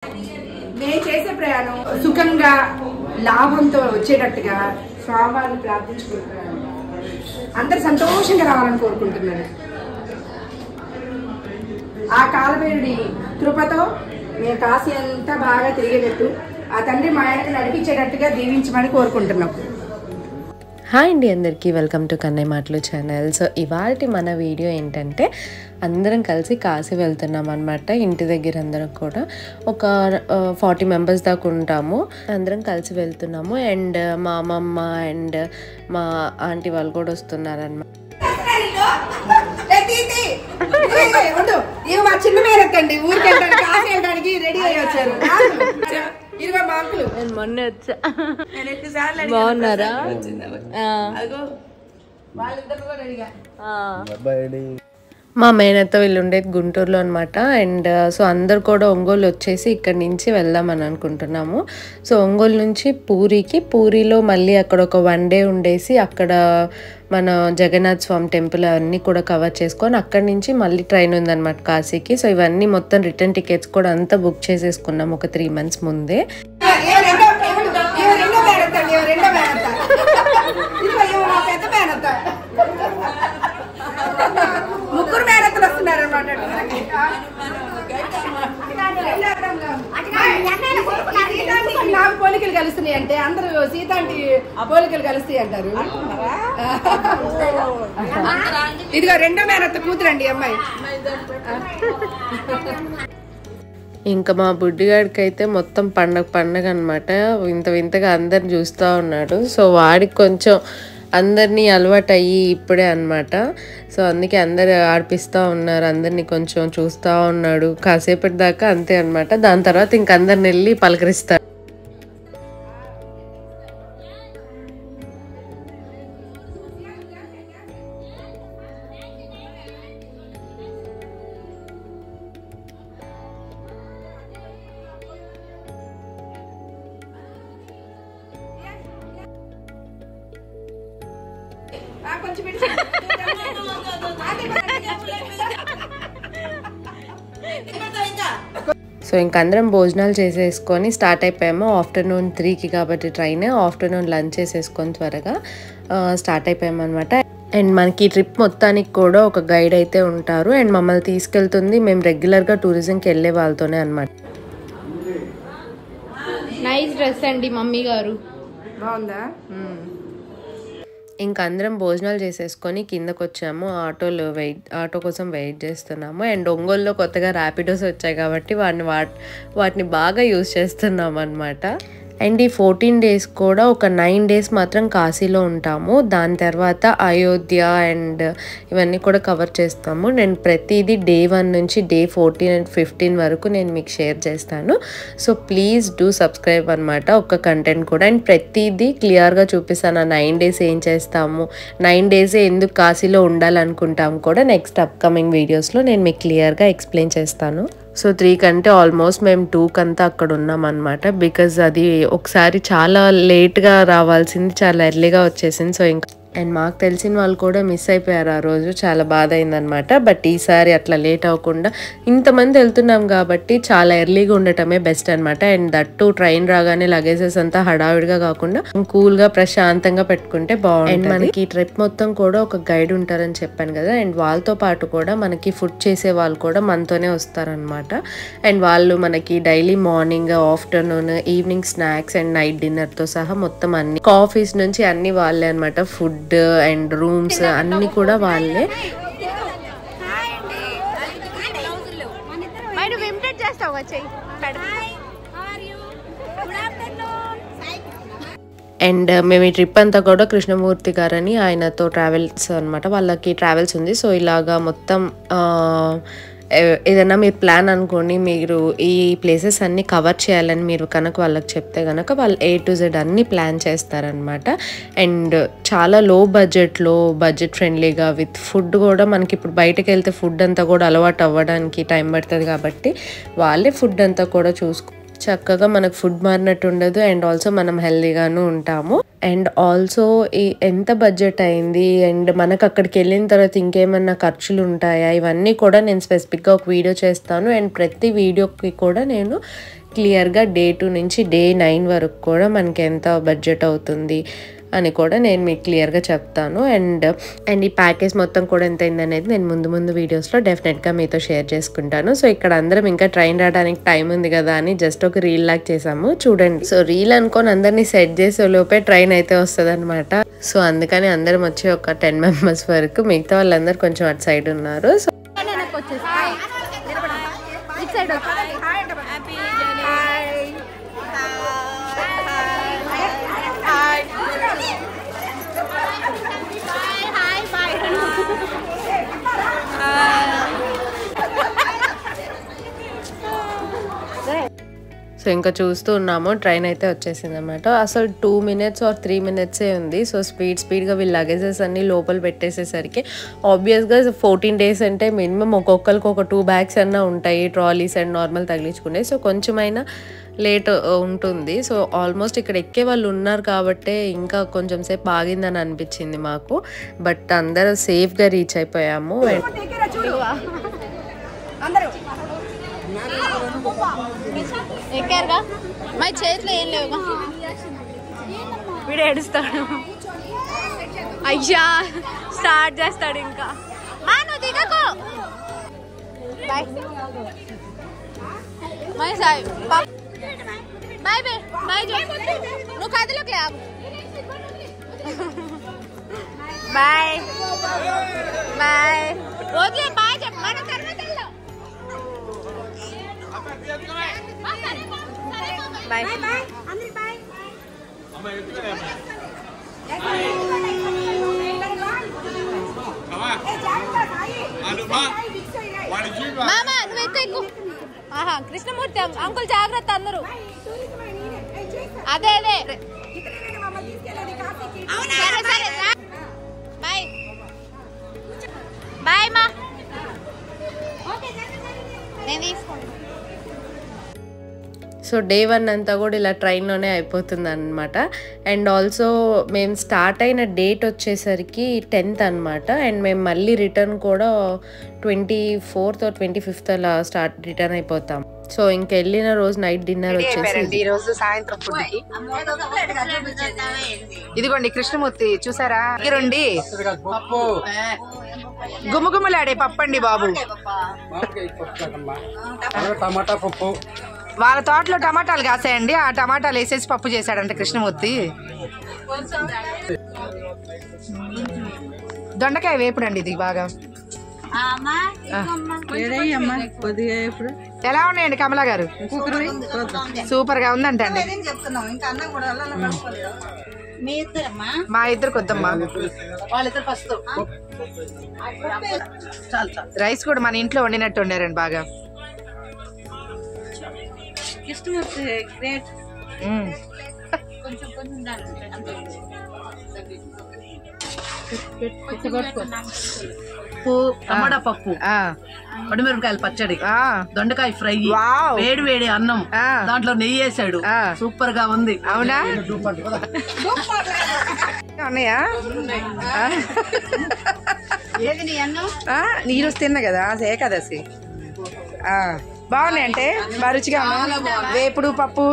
నేను చేసే ప్రయాణం సుఖంగా లాభంతో వచ్చేటట్టుగా స్వామివారిని ప్రార్థించుకుంటున్నాను. అందరు సంతోషంగా రావాలని కోరుకుంటున్నాను. ఆ కాలభైరుడి కృపతో మేము కాశీ అంతా బాగా తిరిగేటట్టు ఆ తండ్రి మా ఆయనకు నడిపించేటట్టుగా దీవించమని కోరుకుంటున్నాం. హాయ్ అండి, అందరికీ వెల్కమ్ టు కన్నయ్య మాటలు ఛానల్. సో ఇవాళ మన వీడియో ఏంటంటే అందరం కలిసి కాశీ వెళ్తున్నాం అనమాట. ఇంటి దగ్గర అందరం కూడా ఒక 40 మెంబర్స్ దాకా ఉంటాము. అందరం కలిసి వెళ్తున్నాము. అండ్ మా అమ్మమ్మ అండ్ మా ఆంటీ వాళ్ళు కూడా వస్తున్నారనమాట. మా చిన్న మేరకండి ఊరికి కాశీ వెళ్ళడానికి రెడీ అయ్యి వచ్చారు. మొన్న వచ్చా. బాగున్నారా? మా మేనత్త వీళ్ళు ఉండేది గుంటూరులో అనమాట. అండ్ సో అందరు కూడా ఒంగోలు వచ్చేసి ఇక్కడి నుంచి వెళ్దామని అనుకుంటున్నాము. సో ఒంగోలు నుంచి పూరిలో మళ్ళీ అక్కడ ఒక 1 డే ఉండేసి అక్కడ మన జగన్నాథ్ స్వామి టెంపుల్ అన్నీ కూడా కవర్ చేసుకొని అక్కడి నుంచి మళ్ళీ ట్రైన్ ఉందన్నమాట కాశీకి. సో ఇవన్నీ మొత్తం రిటర్న్ టికెట్స్ కూడా అంతా బుక్ చేసేసుకున్నాము ఒక 3 months ముందే. ముగ్గురు మేనత్తలు వస్తున్నారు అనమాట. నాకు పోలికలు కలుస్తున్నాయి అంటే అందరూ సీతాంటి పోలికలు కలుస్తాయి అంటారు. ఇదిగో 2వ మేనత్త కూతురండి అమ్మాయి. ఇంకా మా బుడ్డిగాడికి అయితే మొత్తం పండగ అనమాట. వింతగా అందరిని చూస్తూ ఉన్నాడు. సో వాడికి కొంచెం అందరినీ అలవాటు అయ్యి ఇప్పుడే అనమాట. సో అందుకే అందరు ఆడిపిస్తూ ఉన్నారు, అందరినీ కొంచెం చూస్తూ ఉన్నాడు కాసేపటి దాకా, అంతే అనమాట. దాని తర్వాత ఇంక అందరిని వెళ్ళి పలకరిస్తారు. సో ఇంక అందరం భోజనాలు చేసేసుకొని స్టార్ట్ అయిపోయాము. ఆఫ్టర్నూన్ 3కి కాబట్టి ట్రైన్. ఆఫ్టర్నూన్ లంచ్ చేసేసుకొని త్వరగా స్టార్ట్ అయిపోయాము అనమాట. అండ్ మనకి ఈ ట్రిప్ మొత్తానికి కూడా ఒక గైడ్ అయితే ఉంటారు. అండ్ మమ్మల్ని తీసుకెళ్తుంది మేము రెగ్యులర్గా టూరిజంకి వెళ్ళే వాళ్ళతోనే అనమాట. నైస్ డ్రెస్ అండి మమ్మీ గారు, బాగుందా? ఇంక అందరం భోజనాలు చేసేసుకొని కిందకు వచ్చాము. ఆటో కోసం వెయిట్ చేస్తున్నాము. అండ్ ఒంగోలులో కొత్తగా ర్యాపిడోస్ వచ్చాయి కాబట్టి వాటిని బాగా యూజ్ చేస్తున్నాం అనమాట. అండ్ ఈ 14 days కూడా ఒక 9 days మాత్రం కాశీలో ఉంటాము. దాని తర్వాత అయోధ్య అండ్ ఇవన్నీ కూడా కవర్ చేస్తాము. నేను ప్రతిదీ Day 1 నుంచి Day 14 and 15 వరకు నేను మీకు షేర్ చేస్తాను. సో ప్లీజ్ డూ సబ్స్క్రైబ్ అనమాట ఒక్క కంటెంట్ కూడా. అండ్ ప్రతిదీ క్లియర్గా చూపిస్తాను. 9 days ఏం చేస్తాము, 9 days ఎందుకు కాశీలో ఉండాలనుకుంటాము కూడా నెక్స్ట్ అప్కమింగ్ వీడియోస్లో నేను మీకు క్లియర్గా ఎక్స్ప్లెయిన్ చేస్తాను. సో 3 కంటే ఆల్మోస్ట్ మేము 2 కంతా అక్కడ ఉన్నాం అనమాట. బికాజ్ అది ఒకసారి చాలా లేట్గా రావాల్సింది చాలా ఎర్లీగా వచ్చేసింది. సో ఇంకా అండ్ మాకు తెలిసిన వాళ్ళు కూడా మిస్ అయిపోయారు ఆ రోజు, చాలా బాధ అయిందనమాట. బట్ ఈసారి అట్లా లేట్ అవ్వకుండా ఇంతమంది వెళ్తున్నాం కాబట్టి చాలా ఎర్లీగా ఉండటమే బెస్ట్ అనమాట. అండ్ దట్టు ట్రైన్ రాగానే లగేజెస్ అంతా హడావిడిగా కాకుండా కూల్గా ప్రశాంతంగా పెట్టుకుంటే బాగుంటుంది. అండ్ మనకి ఈ ట్రిప్ మొత్తం కూడా ఒక గైడ్ ఉంటారని చెప్పాను కదా. అండ్ వాళ్ళతో పాటు కూడా మనకి ఫుడ్ చేసే వాళ్ళు కూడా మనతోనే వస్తారనమాట. అండ్ వాళ్ళు మనకి daily morning, afternoon, evening snacks and night డిన్నర్తో సహా మొత్తం అన్ని కాఫీస్ నుంచి అన్ని వాళ్ళే అనమాట. ఫుడ్ అండ్ రూమ్స్ అన్ని కూడా వాళ్ళే. అండ్ మేము ఈ ట్రిప్ అంతా కూడా కృష్ణమూర్తి గారని ఆయనతో ట్రావెల్స్ అనమాట, వాళ్ళకి ట్రావెల్స్ ఉంది. సో ఇలాగా మొత్తం ఏదైనా మీరు ప్లాన్ అనుకోండి, మీరు ఈ ప్లేసెస్ అన్నీ కవర్ చేయాలని మీరు కనుక వాళ్ళకి చెప్తే కనుక వాళ్ళు A to Z అన్నీ ప్లాన్ చేస్తారనమాట. అండ్ చాలా బడ్జెట్ ఫ్రెండ్లీగా విత్ ఫుడ్ కూడా మనకి ఇప్పుడు బయటకు వెళ్తే ఫుడ్ అంతా కూడా అలవాటు అవ్వడానికి టైం పడుతుంది కాబట్టి వాళ్ళే ఫుడ్ అంతా కూడా చక్కగా మనకు ఫుడ్ మారినట్టు ఉండదు. అండ్ ఆల్సో మనం హెల్దీగాను ఉంటాము. అండ్ ఆల్సో ఎంత బడ్జెట్ అయింది అండ్ మనకు అక్కడికి వెళ్ళిన తర్వాత ఇంకేమన్నా ఖర్చులు ఉంటాయా, ఇవన్నీ కూడా నేను స్పెసిఫిక్గా ఒక వీడియో చేస్తాను. అండ్ ప్రతి వీడియోకి కూడా నేను క్లియర్గా డే 2 నుంచి డే 9 వరకు కూడా మనకి ఎంత బడ్జెట్ అవుతుంది అని కూడా నేను మీకు క్లియర్గా చెప్తాను. అండ్ ఈ ప్యాకేజ్ మొత్తం కూడా ఎంత అయింది అనేది నేను ముందు వీడియోస్లో డెఫినెట్గా మీతో షేర్ చేసుకుంటాను. సో ఇక్కడ అందరం ఇంకా ట్రైన్ రావడానికి టైం ఉంది కదా అని జస్ట్ ఒక రీల్ లాగా చేసాము చూడండి. సో రీల్ అనుకొని అందరినీ సెట్ చేసే లోపే ట్రైన్ అయితే వస్తుంది అనమాట. సో అందుకని అందరం వచ్చి ఒక 10 మెంబర్స్ వరకు, మిగతా వాళ్ళందరూ కొంచెం అటు సైడ్ ఉన్నారు. సో సో ఇంకా చూస్తూ ఉన్నాము, ట్రైన్ అయితే వచ్చేసింది అనమాట. అసలు 2 minutes or 3 minutes ఉంది. సో స్పీడ్గా వీళ్ళ లగేజెస్ అన్ని లోపల పెట్టేసేసరికి ఆబ్వియస్గా 14 days అంటే మినిమం ఒక్కొక్కరికి ఒక 2 bags అన్నా ఉంటాయి, ట్రాలీస్ అండ్ నార్మల్ తగిలించుకునే. సో కొంచెమైనా లేట్ ఉంటుంది. సో ఆల్మోస్ట్ ఇక్కడ ఎక్కే వాళ్ళు ఉన్నారు కాబట్టి ఇంకా కొంచెం సేపు ఆగిందని అనిపించింది మాకు. బట్ అందరూ సేఫ్గా రీచ్ అయిపోయాము. ఎక్కారుగా మా చేతిలో ఏం లేవుగా, వీడు ఏడుస్తాడు. అయ్యా స్టార్ట్ చేస్తాడు ఇంకా. నువ్వు దిగకు. Bye bye Sai bye bye bye. నువ్వు కథలోకి లేవు. Bye bye. వదిలే బాయ్ చెప్పు. మన తర్వాత బాయ్ బాయ్. మామా నువ్వు ఎక్కువ. ఆహా కృష్ణమూర్తి అంకుల్ జాగ్రత్త అందరూ. అదే బాయ్ బాయ్ మా. నేను తీసుకుంటా. సో డే 1 అంతా కూడా ఇలా ట్రైన్లోనే అయిపోతుంది అనమాట. అండ్ ఆల్సో మేము స్టార్ట్ అయిన డేట్ వచ్చేసరికి 10th అనమాట. అండ్ మేము మళ్ళీ రిటర్న్ కూడా 24th or 25th అలా రిటర్న్ అయిపోతాం. సో ఇంకెళ్ళిన రోజు నైట్ డిన్నర్ వచ్చేసి ఈ రోజు సాయంత్రం ఫుడ్ ఇదిగోండి కృష్ణమూర్తి చూసారా, దగ్గరుండి గుమగుమలాడే పప్పు అండి బాబు. టమాటా పప్పు, వాళ్ళ తోటలో టమాటాలు కాసాయండి, ఆ టమాటాలు వేసేసి పప్పు చేశాడంట కృష్ణమూర్తి. దొండకాయ వేపుడండి ఇది బాగా. ఎలా ఉన్నాయండి కమలా గారు? సూపర్ గా ఉందంట అండి. మా ఇద్దరు కొద్దమ్మా. రైస్ కూడా మన ఇంట్లో వండినట్టు వండారండి బాగా. టమాటా పప్పు, పడిమిరపకాయలు పచ్చడి, దొండకాయ ఫ్రై, వేడి వేడి అన్నం, దాంట్లో నెయ్యి వేసాడు. సూపర్ గా ఉంది. అవునా? ఉన్నాయా? ఈరోజు తిన్నా కదా ఏకాదశి. బాగున్నాయి అంటే బాగా రుచిగా వేపుడు పప్పు.